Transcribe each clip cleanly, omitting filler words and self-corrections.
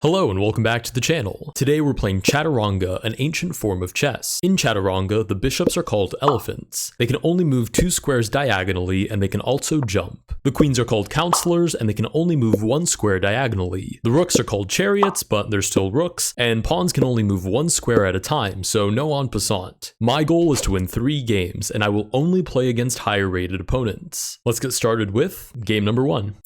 Hello and welcome back to the channel. Today we're playing Chaturanga, an ancient form of chess. In Chaturanga, the bishops are called elephants. They can only move 2 squares diagonally and they can also jump. The queens are called counselors and they can only move 1 square diagonally. The rooks are called chariots, but they're still rooks, and pawns can only move 1 square at a time, so no en passant. My goal is to win 3 games, and I will only play against higher rated opponents. Let's get started with game number 1.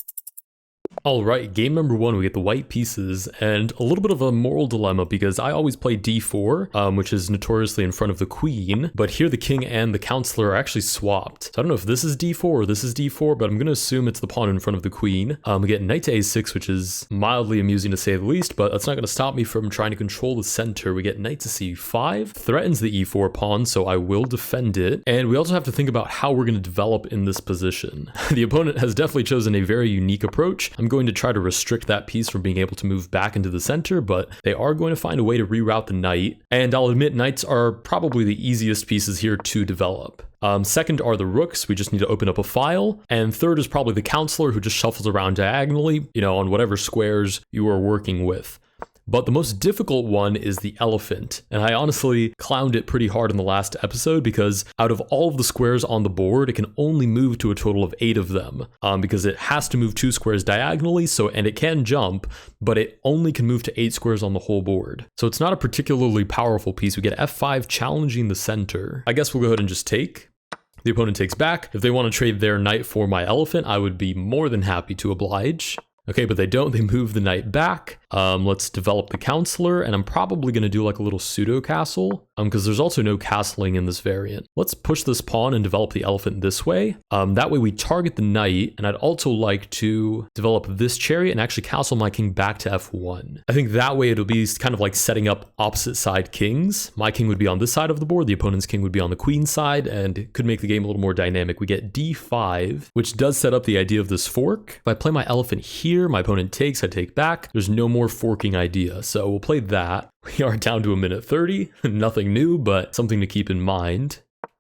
Alright, game number 1, we get the white pieces, and a little bit of a moral dilemma because I always play d4, which is notoriously in front of the queen, but here the king and the counselor are actually swapped. So I don't know if this is d4 or this is d4, but I'm going to assume it's the pawn in front of the queen. We get knight to a6, which is mildly amusing to say the least, but that's not going to stop me from trying to control the center. We get knight to c5, threatens the e4 pawn, so I will defend it, and we also have to think about how we're going to develop in this position. The opponent has definitely chosen a very unique approach. I'm going to try to restrict that piece from being able to move back into the center, but they are going to find a way to reroute the knight, and I'll admit knights are probably the easiest pieces here to develop. Second are the rooks, we just need to open up a file, and third is probably the counselor who just shuffles around diagonally, on whatever squares you are working with. But the most difficult one is the elephant, and I honestly clowned it pretty hard in the last episode because out of all of the squares on the board, it can only move to a total of 8 of them, because it has to move 2 squares diagonally, and it can jump, but it only can move to 8 squares on the whole board. So it's not a particularly powerful piece. We get f5 challenging the center. I guess we'll go ahead and just take. The opponent takes back. If they want to trade their knight for my elephant, I would be more than happy to oblige. Okay, but they don't. They move the knight back. Let's develop the counselor, and I'm probably going to do like a little pseudo castle, because there's also no castling in this variant. Let's push this pawn and develop the elephant this way. That way we target the knight, and I'd also like to develop this chariot and actually castle my king back to f1. I think that way it'll be kind of like setting up opposite side kings. My king would be on this side of the board, the opponent's king would be on the queen side, and it could make the game a little more dynamic. We get d5, which does set up the idea of this fork. If I play my elephant here, my opponent takes, I take back. There's no more forking idea, so we'll play that. We are down to a minute 30. Nothing new, but something to keep in mind.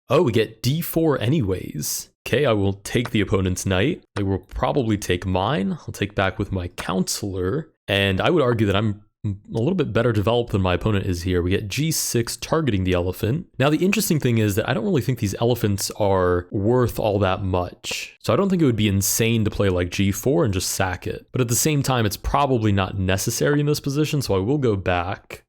Oh, we get d4 anyways. Okay, I will take the opponent's knight. They will probably take mine. I'll take back with my counselor, and I would argue that I'm a little bit better developed than my opponent is here. We get g6 targeting the elephant. Now the interesting thing is that I don't really think these elephants are worth all that much. So I don't think it would be insane to play like g4 and just sack it. But at the same time, it's probably not necessary in this position, so I will go back.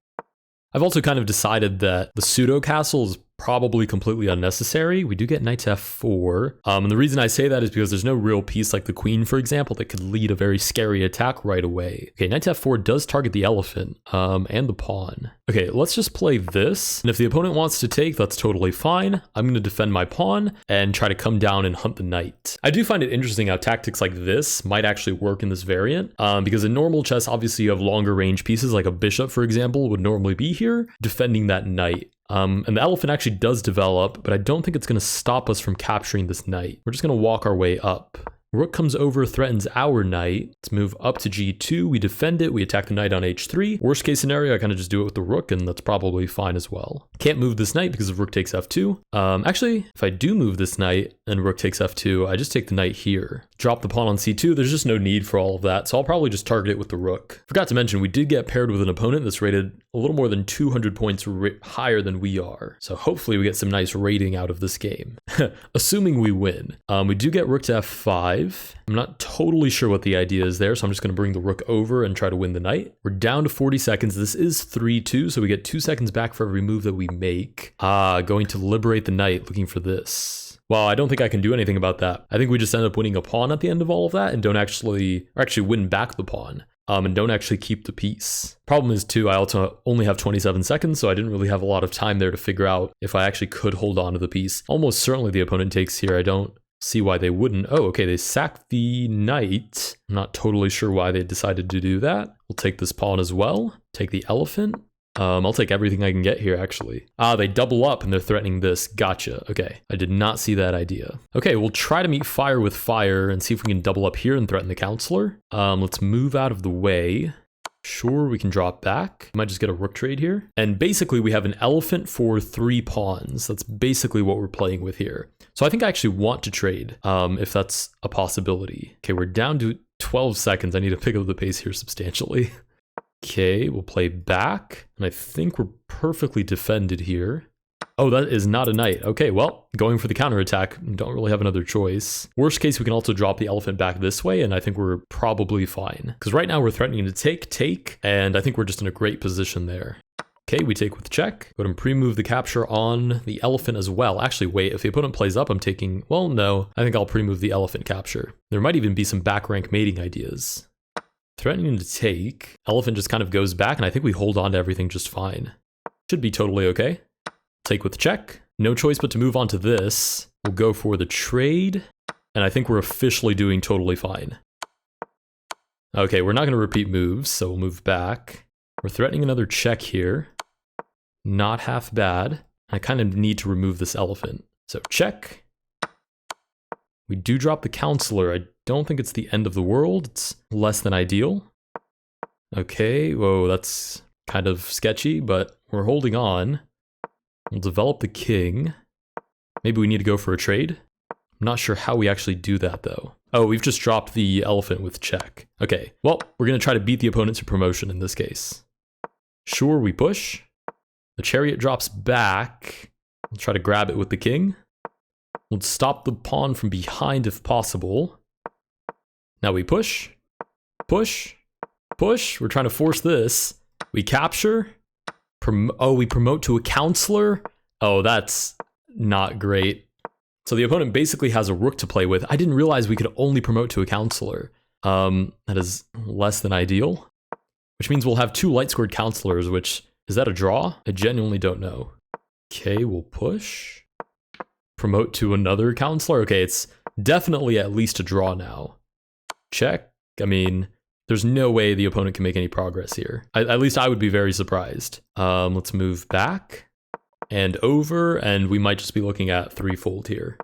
I've also kind of decided that the pseudo castle is probably completely unnecessary. We do get knight to f4. And the reason I say that is because there's no real piece like the queen, for example, that could lead a very scary attack right away. Okay, knight to f4 does target the elephant and the pawn. Okay, let's just play this. And if the opponent wants to take, that's totally fine. I'm going to defend my pawn and try to come down and hunt the knight. I do find it interesting how tactics like this might actually work in this variant, because in normal chess, obviously you have longer range pieces, like a bishop, for example, would normally be here defending that knight. And the elephant actually does develop, but I don't think it's going to stop us from capturing this knight. We're just going to walk our way up. Rook comes over, threatens our knight. Let's move up to g2. We defend it. We attack the knight on h3. Worst case scenario, I kind of just do it with the rook, and that's probably fine as well. Can't move this knight because of rook takes f2. Actually, if I do move this knight and rook takes f2, I just take the knight here. Drop the pawn on c2. There's just no need for all of that, so I'll probably just target it with the rook. Forgot to mention, we did get paired with an opponent that's rated a little more than 200 points higher than we are. So hopefully we get some nice rating out of this game. Assuming we win. We do get rook to f5. I'm not totally sure what the idea is there, so I'm just going to bring the rook over and try to win the knight. We're down to 40 seconds. This is 3-2, so we get 2 seconds back for every move that we make. Going to liberate the knight, looking for this. Well, I don't think I can do anything about that. I think we just end up winning a pawn at the end of all of that and don't actually win back the pawn. And don't actually keep the piece. Problem is too, I also only have 27 seconds, so I didn't really have a lot of time there to figure out if I actually could hold on to the piece. Almost certainly the opponent takes here. I don't see why they wouldn't. Oh, okay, they sacked the knight. I'm not totally sure why they decided to do that. We'll take this pawn as well. Take the elephant. I'll take everything I can get here, actually. They double up and they're threatening this. Gotcha. Okay, I did not see that idea. Okay, we'll try to meet fire with fire and see if we can double up here and threaten the counselor. Let's move out of the way. Sure, we can drop back. Might just get a rook trade here. And basically we have an elephant for 3 pawns. That's basically what we're playing with here. So I think I actually want to trade, if that's a possibility. Okay, we're down to 12 seconds. I need to pick up the pace here substantially. Okay, we'll play back. And I think we're perfectly defended here. Oh, that is not a knight. Okay, well, going for the counterattack. Don't really have another choice. Worst case, we can also drop the elephant back this way, and I think we're probably fine. Because right now we're threatening to take, and I think we're just in a great position there. Okay, we take with check. Go ahead and pre-move the capture on the elephant as well. Actually, wait, if the opponent plays up, I'm taking... Well, no, I think I'll pre-move the elephant capture. There might even be some back rank mating ideas. Threatening to take. Elephant just kind of goes back, and I think we hold on to everything just fine. Should be totally okay. Take with check. No choice but to move on to this. We'll go for the trade. And I think we're officially doing totally fine. Okay, we're not going to repeat moves, so we'll move back. We're threatening another check here. Not half bad. I kind of need to remove this elephant. So check. We do drop the counselor. I don't think it's the end of the world. It's less than ideal. Okay, whoa, that's kind of sketchy, but we're holding on. We'll develop the king. Maybe we need to go for a trade. I'm not sure how we actually do that though. Oh, we've just dropped the elephant with check. Okay, well, we're going to try to beat the opponent to promotion in this case. Sure, we push. The chariot drops back. We'll try to grab it with the king. We'll stop the pawn from behind if possible. Now we push. Push. Push. We're trying to force this. We capture. We promote to a counselor? Oh, that's not great. So the opponent basically has a rook to play with. I didn't realize we could only promote to a counselor. That is less than ideal. Which means we'll have 2 light squared counselors, which... Is that a draw? I genuinely don't know. Okay, we'll push. Promote to another counselor? Okay, it's definitely at least a draw now. Check. I mean... There's no way the opponent can make any progress here. At least I would be very surprised. Let's move back and over, and we might just be looking at threefold here.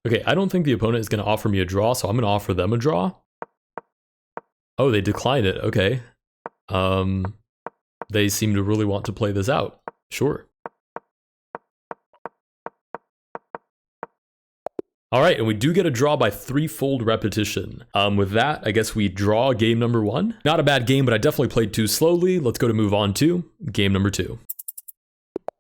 Okay, I don't think the opponent is going to offer me a draw, so I'm going to offer them a draw. Oh, they declined it. Okay. They seem to really want to play this out. Sure. All right, and we do get a draw by threefold repetition. With that, I guess we draw game number 1. Not a bad game, but I definitely played too slowly. Let's go to move on to game number 2.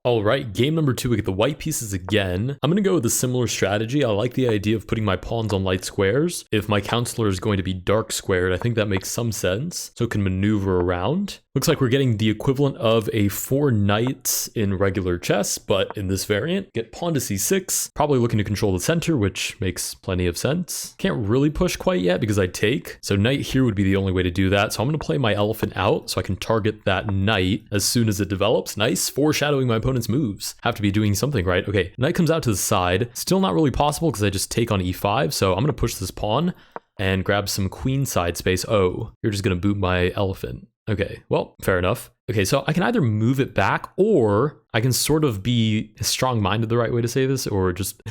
All right, game number 2, we get the white pieces again. I'm going to go with a similar strategy. I like the idea of putting my pawns on light squares. If my counselor is going to be dark squared, I think that makes some sense, so it can maneuver around. Looks like we're getting the equivalent of a 4 knights in regular chess, but in this variant, get pawn to c6, probably looking to control the center, which makes plenty of sense. Can't really push quite yet because I take, so knight here would be the only way to do that. So I'm going to play my elephant out so I can target that knight as soon as it develops. Nice, foreshadowing my opponent's moves. Have to be doing something, right? Okay, knight comes out to the side. Still not really possible because I just take on e5, so I'm going to push this pawn and grab some queen side space. Oh, you're just going to boot my elephant. Okay, well, fair enough. Okay, so I can either move it back or I can sort of be strong-minded, the right way to say this, or just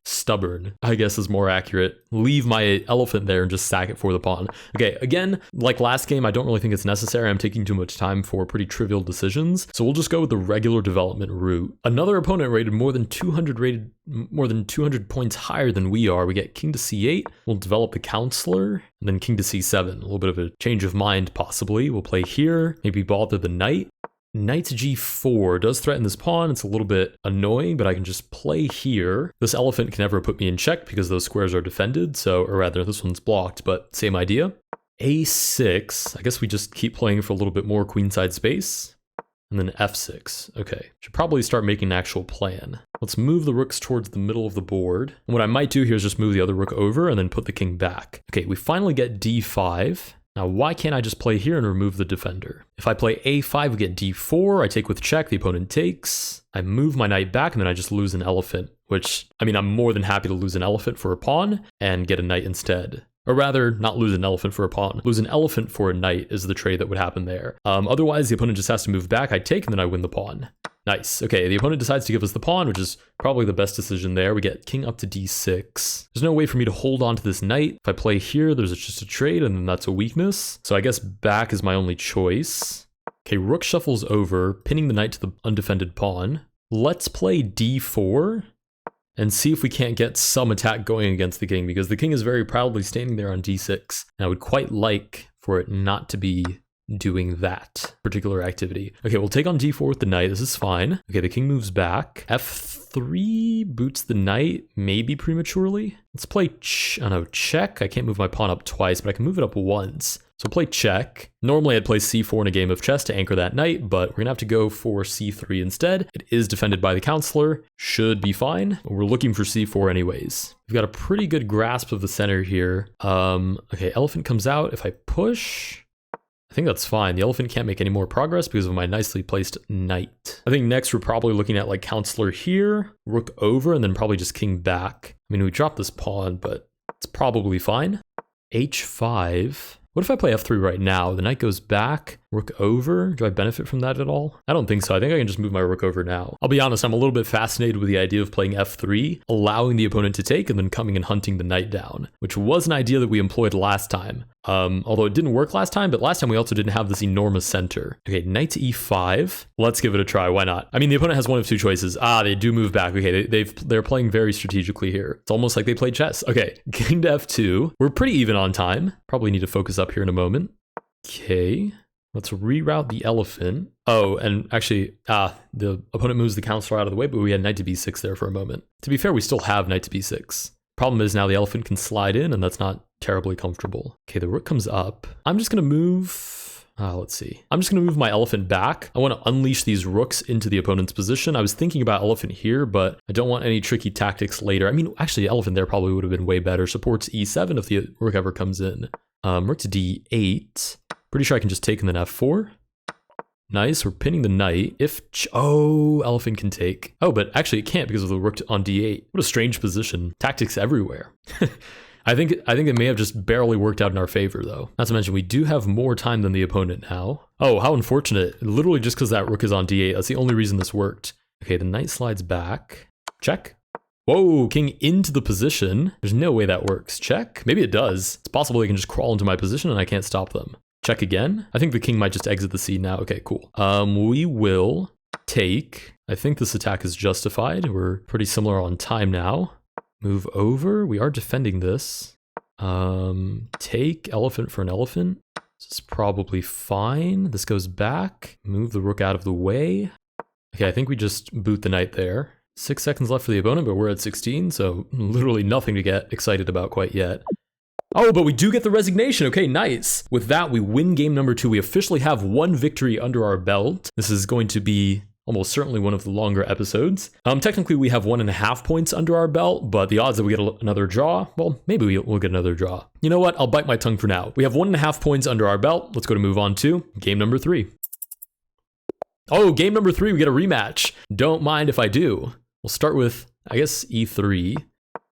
stubborn, I guess is more accurate. Leave my elephant there and just sack it for the pawn. Okay, again, like last game, I don't really think it's necessary. I'm taking too much time for pretty trivial decisions. So we'll just go with the regular development route. Another opponent rated more than 200 points higher than we are. We get king to c8. We'll develop the counselor, and then king to c7. A little bit of a change of mind, possibly. We'll play here, maybe bother the knight. Knight to g4 does threaten this pawn. It's a little bit annoying, but I can just play here. This elephant can never put me in check because those squares are defended, so, or rather, this one's blocked, but same idea. a6, I guess we just keep playing for a little bit more queenside space. And then f6. Okay, should probably start making an actual plan. Let's move the rooks towards the middle of the board. And what I might do here is just move the other rook over and then put the king back. Okay, we finally get d5. Now, why can't I just play here and remove the defender? If I play a5, we get d4, I take with check, the opponent takes, I move my knight back, and then I just lose an elephant, which, I mean, I'm more than happy to lose an elephant for a pawn and get a knight instead. Or rather, not lose an elephant for a pawn. Lose an elephant for a knight is the trade that would happen there. Otherwise, the opponent just has to move back, I take, and then I win the pawn. Nice. Okay, the opponent decides to give us the pawn, which is probably the best decision there. We get king up to d6. There's no way for me to hold on to this knight. If I play here, there's just a trade, and then that's a weakness. So I guess back is my only choice. Okay, rook shuffles over, pinning the knight to the undefended pawn. Let's play d4. and see if we can't get some attack going against the king, because the king is very proudly standing there on d6. And I would quite like for it not to be doing that particular activity. Okay, we'll take on d4 with the knight. This is fine. Okay, the king moves back. f3 boots the knight, maybe prematurely. Let's play check. I can't move my pawn up twice, but I can move it up once. So play check. Normally I'd play c4 in a game of chess to anchor that knight, but we're gonna have to go for c3 instead. It is defended by the counselor. Should be fine. We're looking for c4 anyways. We've got a pretty good grasp of the center here. Okay, elephant comes out. If I push, I think that's fine. The elephant can't make any more progress because of my nicely placed knight. I think next we're probably looking at like counselor here, rook over, and then probably just king back. I mean, we dropped this pawn, but it's probably fine. h5. What if I play f3 right now? The knight goes back, rook over. Do I benefit from that at all? I don't think so. I think I can just move my rook over now. I'll be honest, I'm a little bit fascinated with the idea of playing f3, allowing the opponent to take and then coming and hunting the knight down, which was an idea that we employed last time. Although it didn't work last time, but last time we also didn't have this enormous center. Okay, knight to e5. Let's give it a try. Why not? I mean, the opponent has one of two choices. They do move back. Okay, they're playing very strategically here. It's almost like they played chess. Okay, king to f2. We're pretty even on time. Probably need to focus up here in a moment. Okay, let's reroute the elephant. Oh, and actually, the opponent moves the counselor out of the way, but we had knight to b6 there for a moment. To be fair, we still have knight to b6. Problem is now the elephant can slide in, and that's not terribly comfortable. Okay, the rook comes up. I'm just gonna move, let's see. I'm just gonna move my elephant back. I wanna unleash these rooks into the opponent's position. I was thinking about elephant here, but I don't want any tricky tactics later. I mean, actually, elephant there probably would have been way better. Supports e7 if the rook ever comes in. Rook to d8. Pretty sure I can just take and then f4. Nice, we're pinning the knight. Elephant can take. Oh, but actually it can't because of the rook on d8. What a strange position. Tactics everywhere. I think it may have just barely worked out in our favor though. Not to mention we do have more time than the opponent now. Oh, how unfortunate. Literally just because that rook is on d8. That's the only reason this worked. Okay, the knight slides back. Check. Whoa, king into the position. There's no way that works. Check. Maybe it does. It's possible they can just crawl into my position and I can't stop them. Check again. I think the king might just exit the scene now. Okay, cool. We will take. I think this attack is justified. We're pretty similar on time now. Move over. We are defending this. Take elephant for an elephant. This is probably fine. This goes back. Move the rook out of the way. Okay, I think we just boot the knight there. 6 seconds left for the opponent, but we're at 16, so literally nothing to get excited about quite yet. Oh, but we do get the resignation. Okay, nice. With that, we win game number 2. We officially have 1 victory under our belt. This is going to be almost certainly one of the longer episodes. Technically, we have 1.5 points under our belt, but the odds that we get another draw, well, maybe we'll get another draw. You know what? I'll bite my tongue for now. We have 1.5 points under our belt. Let's go to move on to game number 3. Oh, game number 3, we get a rematch. Don't mind if I do. We'll start with, I guess, e3.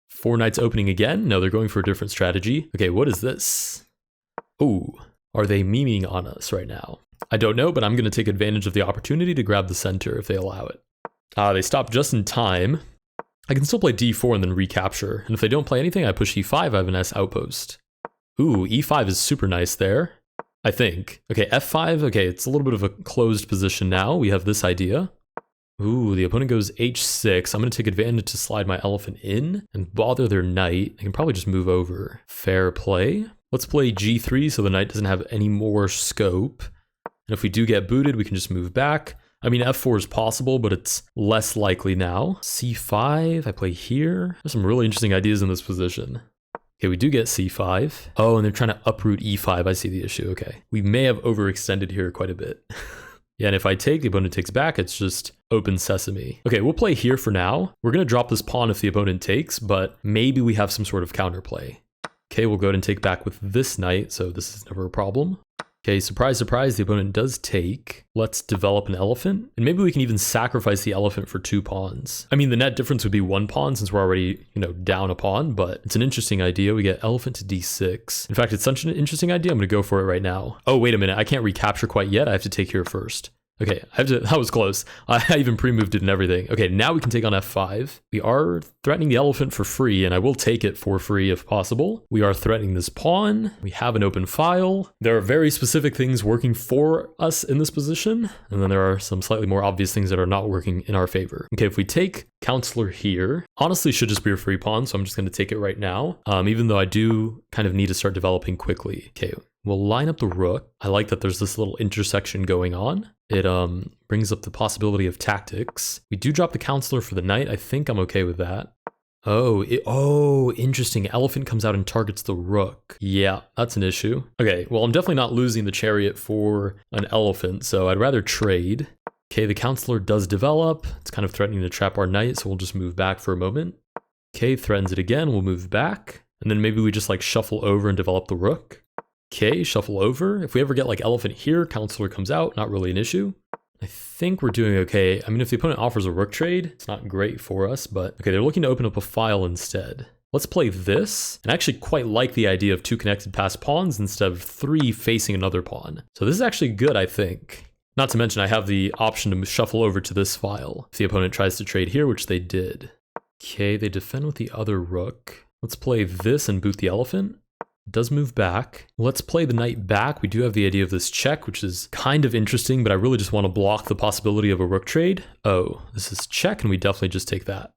4 knights opening again. No, they're going for a different strategy. Okay, what is this? Oh, are they memeing on us right now? I don't know, but I'm going to take advantage of the opportunity to grab the center if they allow it. They stopped just in time. I can still play d4 and then recapture. And if they don't play anything, I push e5. I have a nice outpost. Ooh, e5 is super nice there, I think. Okay, f5. Okay, it's a little bit of a closed position now. We have this idea. Ooh, the opponent goes h6. I'm going to take advantage to slide my elephant in and bother their knight. I can probably just move over. Fair play. Let's play g3 so the knight doesn't have any more scope. And if we do get booted, we can just move back. I mean, f4 is possible, but it's less likely now. c5, I play here. There's some really interesting ideas in this position. Okay, we do get c5. Oh, and they're trying to uproot e5. I see the issue. Okay. We may have overextended here quite a bit. Yeah, and if I take, the opponent takes back, it's just open sesame. Okay, we'll play here for now. We're going to drop this pawn if the opponent takes, but maybe we have some sort of counterplay. Okay, we'll go ahead and take back with this knight, so this is never a problem. Okay, surprise, surprise, the opponent does take. Let's develop an elephant, and maybe we can even sacrifice the elephant for 2 pawns. I mean, the net difference would be 1 pawn since we're already, down a pawn, but it's an interesting idea. We get elephant to d6. In fact, it's such an interesting idea, I'm gonna go for it right now. Oh, wait a minute, I can't recapture quite yet. I have to take here first. Okay, that was close. I even pre-moved it and everything. Okay, now we can take on f5. We are threatening the elephant for free, and I will take it for free if possible. We are threatening this pawn. We have an open file. There are very specific things working for us in this position, and then there are some slightly more obvious things that are not working in our favor. Okay, if we take counselor here, honestly should just be a free pawn, so I'm just going to take it right now, even though I do kind of need to start developing quickly. Okay, we'll line up the rook. I like that there's this little intersection going on. It brings up the possibility of tactics. We do drop the counselor for the knight. I think I'm okay with that. Oh, interesting. Elephant comes out and targets the rook. Yeah, that's an issue. Okay, well, I'm definitely not losing the chariot for an elephant, so I'd rather trade. Okay, the counselor does develop. It's kind of threatening to trap our knight, so we'll just move back for a moment. Okay, threatens it again. We'll move back. And then maybe we just like shuffle over and develop the rook. Okay, shuffle over. If we ever get like elephant here, counselor comes out, not really an issue. I think we're doing okay. I mean, if the opponent offers a rook trade, it's not great for us, but okay, they're looking to open up a file instead. Let's play this, and I actually quite like the idea of 2 connected passed pawns instead of 3 facing another pawn. So this is actually good, I think. Not to mention I have the option to shuffle over to this file if the opponent tries to trade here, which they did. Okay, they defend with the other rook. Let's play this and boot the elephant. It does move back. Let's play the knight back. We do have the idea of this check, which is kind of interesting, but I really just want to block the possibility of a rook trade. Oh, this is check, and we definitely just take that.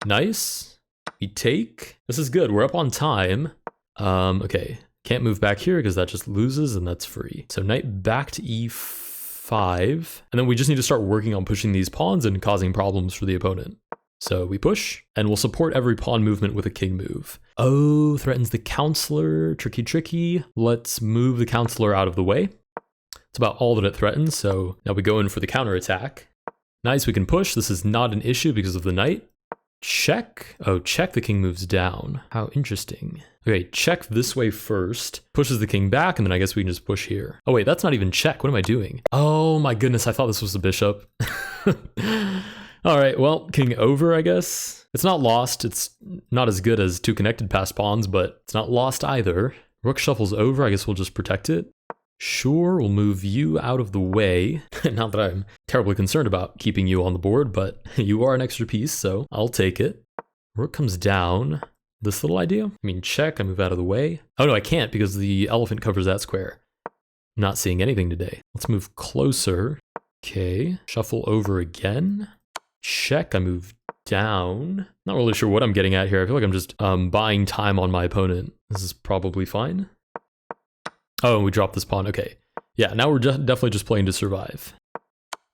Nice. We take. This is good. We're up on time. Okay. Can't move back here because that just loses, and that's free. So knight back to e5, and then we just need to start working on pushing these pawns and causing problems for the opponent. So we push, and we'll support every pawn movement with a king move. Oh, threatens the counselor. Tricky, tricky. Let's move the counselor out of the way. It's about all that it threatens, so now we go in for the counterattack. Nice, we can push. This is not an issue because of the knight. Check. Oh, check, the king moves down. How interesting. Okay, check this way first. Pushes the king back, and then I guess we can just push here. Oh wait, that's not even check. What am I doing? Oh my goodness, I thought this was the bishop. All right, well, king over, I guess. It's not lost. It's not as good as 2 connected passed pawns, but it's not lost either. Rook shuffles over. I guess we'll just protect it. Sure, we'll move you out of the way. Not that I'm terribly concerned about keeping you on the board, but you are an extra piece, so I'll take it. Rook comes down. This little idea? I mean, check, I move out of the way. Oh no, I can't because the elephant covers that square. Not seeing anything today. Let's move closer. Okay, shuffle over again. Check, I move down. Not really sure what I'm getting at here. I feel like I'm just buying time on my opponent. This is probably fine. Oh, and we dropped this pawn. Okay. Yeah, now we're definitely just playing to survive.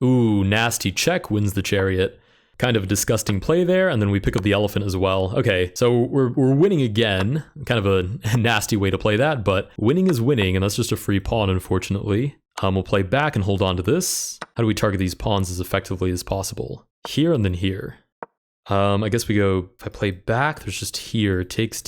Ooh, nasty check wins the chariot. Kind of a disgusting play there, and then we pick up the elephant as well. Okay, so we're winning again. Kind of a nasty way to play that, but winning is winning, and that's just a free pawn, unfortunately. We'll play back and hold on to this. How do we target these pawns as effectively as possible? Here and then here. I guess we go, if I play back, there's just here, takes,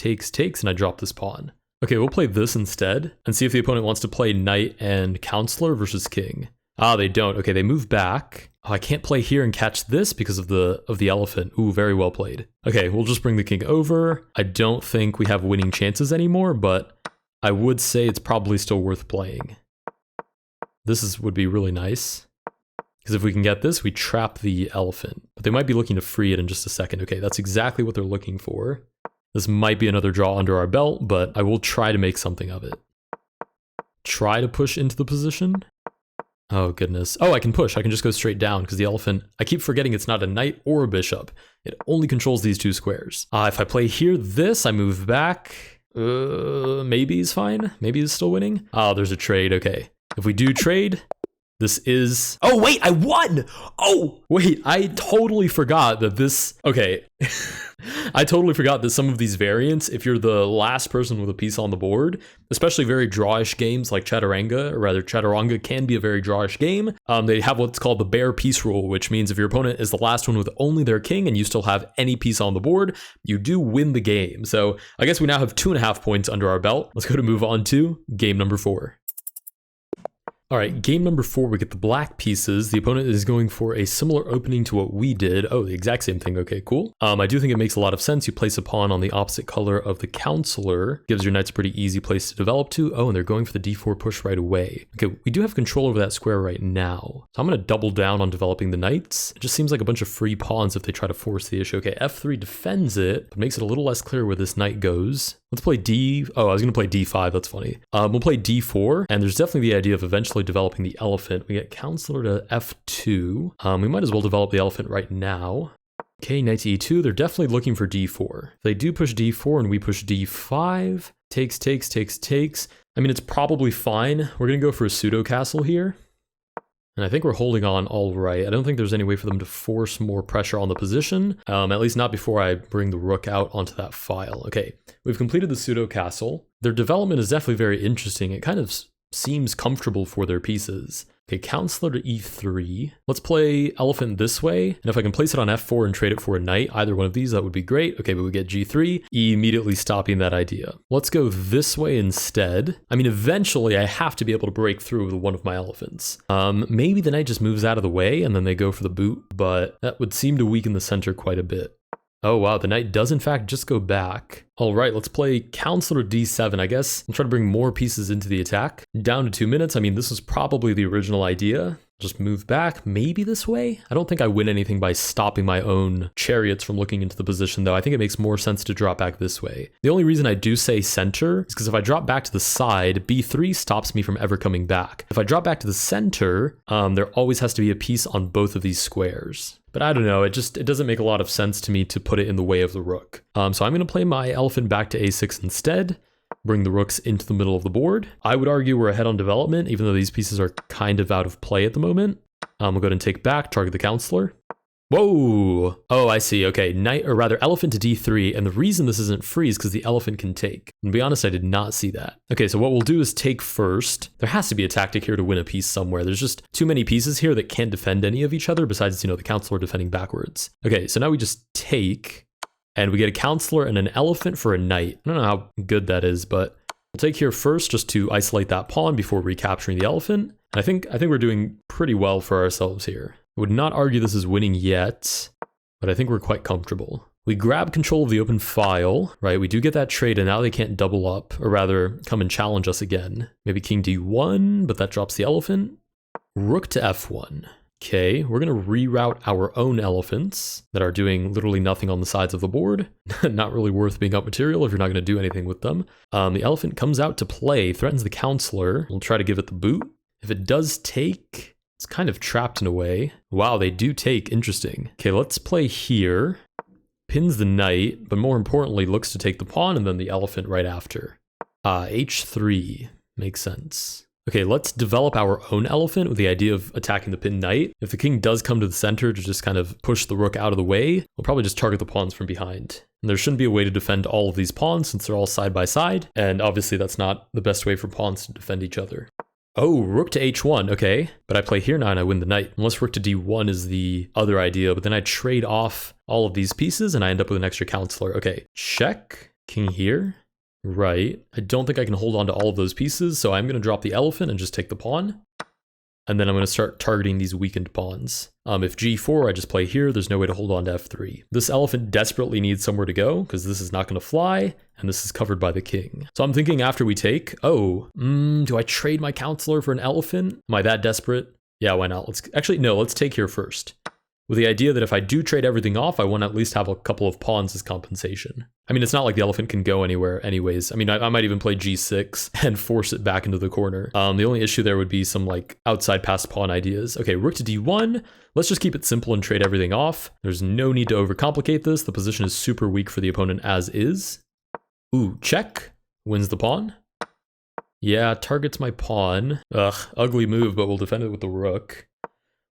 and I drop this pawn. Okay, we'll play this instead, and see if the opponent wants to play knight and counselor versus king. Ah, they don't. Okay, they move back. Oh, I can't play here and catch this because of the elephant. Ooh, very well played. Okay, we'll just bring the king over. I don't think we have winning chances anymore, but I would say it's probably still worth playing. This would be really nice. Because if we can get this, we trap the elephant. But they might be looking to free it in just a second. Okay, that's exactly what they're looking for. This might be another draw under our belt, but I will try to make something of it. Try to push into the position. Oh, goodness. Oh, I can push. I can just go straight down because the elephant, I keep forgetting it's not a knight or a bishop. It only controls these 2 squares. If I play here, this, I move back. Maybe he's fine. Maybe he's still winning. Oh, there's a trade. Okay. If we do trade, this is... Oh, wait, I won! Oh, wait, I totally forgot that this... Okay. I totally forgot that some of these variants, if you're the last person with a piece on the board, especially very drawish games like Chaturanga, or rather Chaturanga can be a very drawish game, they have what's called the bare piece rule, which means if your opponent is the last one with only their king and you still have any piece on the board, you do win the game. So I guess we now have 2.5 points under our belt. Let's go to move on to game number 4. All right, game number 4, we get the black pieces. The opponent is going for a similar opening to what we did. Oh, the exact same thing. Okay, cool. I do think it makes a lot of sense. You place a pawn on the opposite color of the counselor. Gives your knights a pretty easy place to develop to. Oh, and they're going for the d4 push right away. Okay, we do have control over that square right now. So I'm going to double down on developing the knights. It just seems like a bunch of free pawns if they try to force the issue. Okay, f3 defends it, but makes it a little less clear where this knight goes. Let's play oh, I was going to play d5. That's funny. We'll play d4, and there's definitely the idea of eventually developing the elephant. We get counselor to f2. We might as well develop the elephant right now. Okay, knight to e2. They're definitely looking for d4. If they do push d4 and we push d5, takes. I mean, it's probably fine. We're going to go for a pseudo castle here. And I think we're holding on all right. I don't think there's any way for them to force more pressure on the position, at least not before I bring the rook out onto that file. Okay, we've completed the pseudo castle. Their development is definitely very interesting. It kind of seems comfortable for their pieces. Okay, counselor to e3. Let's play elephant this way, and if I can place it on f4 and trade it for a knight, either one of these, that would be great. Okay, but we get g3, immediately stopping that idea. Let's go this way instead. I mean, eventually I have to be able to break through with one of my elephants. Maybe the knight just moves out of the way and then they go for the boot, but that would seem to weaken the center quite a bit. Oh wow, the knight does in fact just go back. All right, let's play counselor d7, I guess. I'll try to bring more pieces into the attack. Down to 2 minutes. I mean, this was probably the original idea. Just move back, maybe this way? I don't think I win anything by stopping my own chariots from looking into the position, though. I think it makes more sense to drop back this way. The only reason I do say center is because if I drop back to the side, b3 stops me from ever coming back. If I drop back to the center, there always has to be a piece on both of these squares. But I don't know, it doesn't make a lot of sense to me to put it in the way of the rook. So I'm going to play my elephant back to a6 instead. Bring the rooks into the middle of the board. I would argue we're ahead on development, even though these pieces are kind of out of play at the moment. We'll go ahead and take back, target the counselor. Whoa! Oh, I see. Okay, knight, or rather elephant to d3, and the reason this isn't free is because the elephant can take. And to be honest, I did not see that. Okay, so what we'll do is take first. There has to be a tactic here to win a piece somewhere. There's just too many pieces here that can't defend any of each other besides, the counselor defending backwards. Okay, so now we just take, and we get a counselor and an elephant for a knight. I don't know how good that is, but we'll take here first just to isolate that pawn before recapturing the elephant. And I think we're doing pretty well for ourselves here. I would not argue this is winning yet, but I think we're quite comfortable. We grab control of the open file, right? We do get that trade, and now they can't double up, or rather come and challenge us again. Maybe king d1, but that drops the elephant. Rook to f1. Okay, we're going to reroute our own elephants that are doing literally nothing on the sides of the board. Not really worth being up material if you're not going to do anything with them. The elephant comes out to play, threatens the counselor. We'll try to give it the boot. If it does take, it's kind of trapped in a way. Wow, they do take. Interesting. Okay, let's play here. Pins the knight, but more importantly, looks to take the pawn and then the elephant right after. H3 makes sense. Okay, let's develop our own elephant with the idea of attacking the pinned knight. If the king does come to the center to just kind of push the rook out of the way, we'll probably just target the pawns from behind. And there shouldn't be a way to defend all of these pawns since they're all side by side, and obviously that's not the best way for pawns to defend each other. Oh, rook to h1, okay. But I play here now and I win the knight. Unless rook to d1 is the other idea, but then I trade off all of these pieces and I end up with an extra counselor. Okay, check, king here. Right. I don't think I can hold on to all of those pieces, so I'm going to drop the elephant and just take the pawn. And then I'm going to start targeting these weakened pawns. If g4, I just play here, there's no way to hold on to f3. This elephant desperately needs somewhere to go, because this is not going to fly, and this is covered by the king. So I'm thinking after we take, do I trade my counselor for an elephant? Am I that desperate? Yeah, why not? Let's take here first. With the idea that if I do trade everything off, I want to at least have a couple of pawns as compensation. I mean, it's not like the elephant can go anywhere anyways. I mean, I might even play g6 and force it back into the corner. The only issue there would be some like outside passed pawn ideas. Okay, rook to d1. Let's just keep it simple and trade everything off. There's no need to overcomplicate this. The position is super weak for the opponent as is. Ooh, check. Wins the pawn. Yeah, targets my pawn. Ugh, ugly move, but we'll defend it with the rook.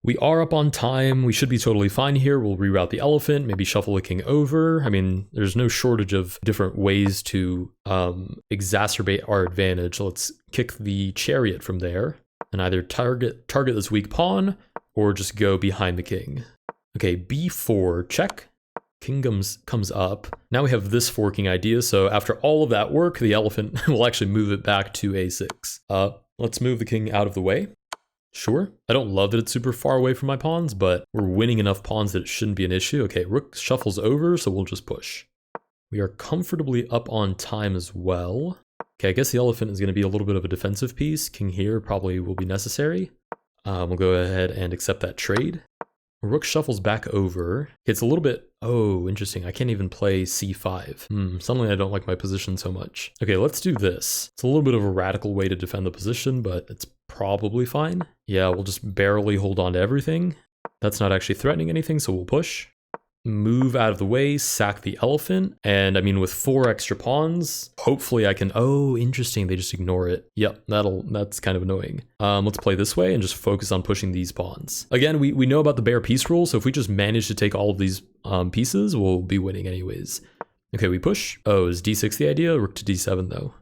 We are up on time. We should be totally fine here. We'll reroute the elephant, maybe shuffle the king over. I mean, there's no shortage of different ways to exacerbate our advantage. Let's kick the chariot from there and either target this weak pawn or just go behind the king. Okay, b4, check. King comes up. Now we have this forking idea. So after all of that work, the elephant will actually move it back to a6. Let's move the king out of the way. Sure. I don't love that it's super far away from my pawns, but we're winning enough pawns that it shouldn't be an issue. Okay, rook shuffles over, so we'll just push. We are comfortably up on time as well. Okay, I guess the elephant is going to be a little bit of a defensive piece. King here probably will be necessary. We'll go ahead and accept that trade. Rook shuffles back over. It's a little bit, oh, interesting. I can't even play c5. Suddenly I don't like my position so much. Okay, let's do this. It's a little bit of a radical way to defend the position, but it's probably fine. Yeah, we'll just barely hold on to everything. That's not actually threatening anything, so we'll push. Move out of the way, sack the elephant, and I mean with 4 extra pawns, hopefully I can, oh, interesting, they just ignore it. Yep, that's kind of annoying. Let's play this way and just focus on pushing these pawns. Again, we know about the bare piece rule, so if we just manage to take all of these pieces, we'll be winning anyways. Okay, we push. Oh, is d6 the idea? Rook to d7 though.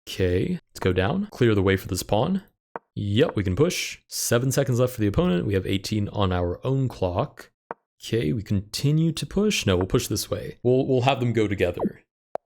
Okay, let's go down, clear the way for this pawn. Yep, we can push. 7 seconds left for the opponent. We have 18 on our own clock. Okay, we continue to push. No, we'll push this way. We'll have them go together.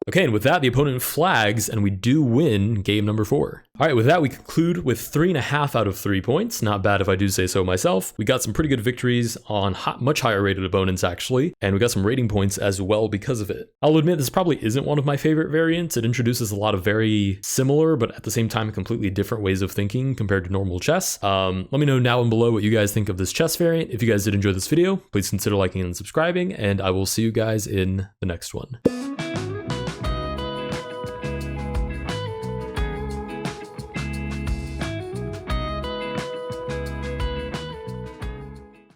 Okay, and with that, the opponent flags, and we do win game number 4. All right, with that, we conclude with 3.5 out of 3 points. Not bad if I do say so myself. We got some pretty good victories on much higher rated opponents, actually, and we got some rating points as well because of it. I'll admit this probably isn't one of my favorite variants. It introduces a lot of very similar, but at the same time, completely different ways of thinking compared to normal chess. Let me know now and below what you guys think of this chess variant. If you guys did enjoy this video, please consider liking and subscribing, and I will see you guys in the next one.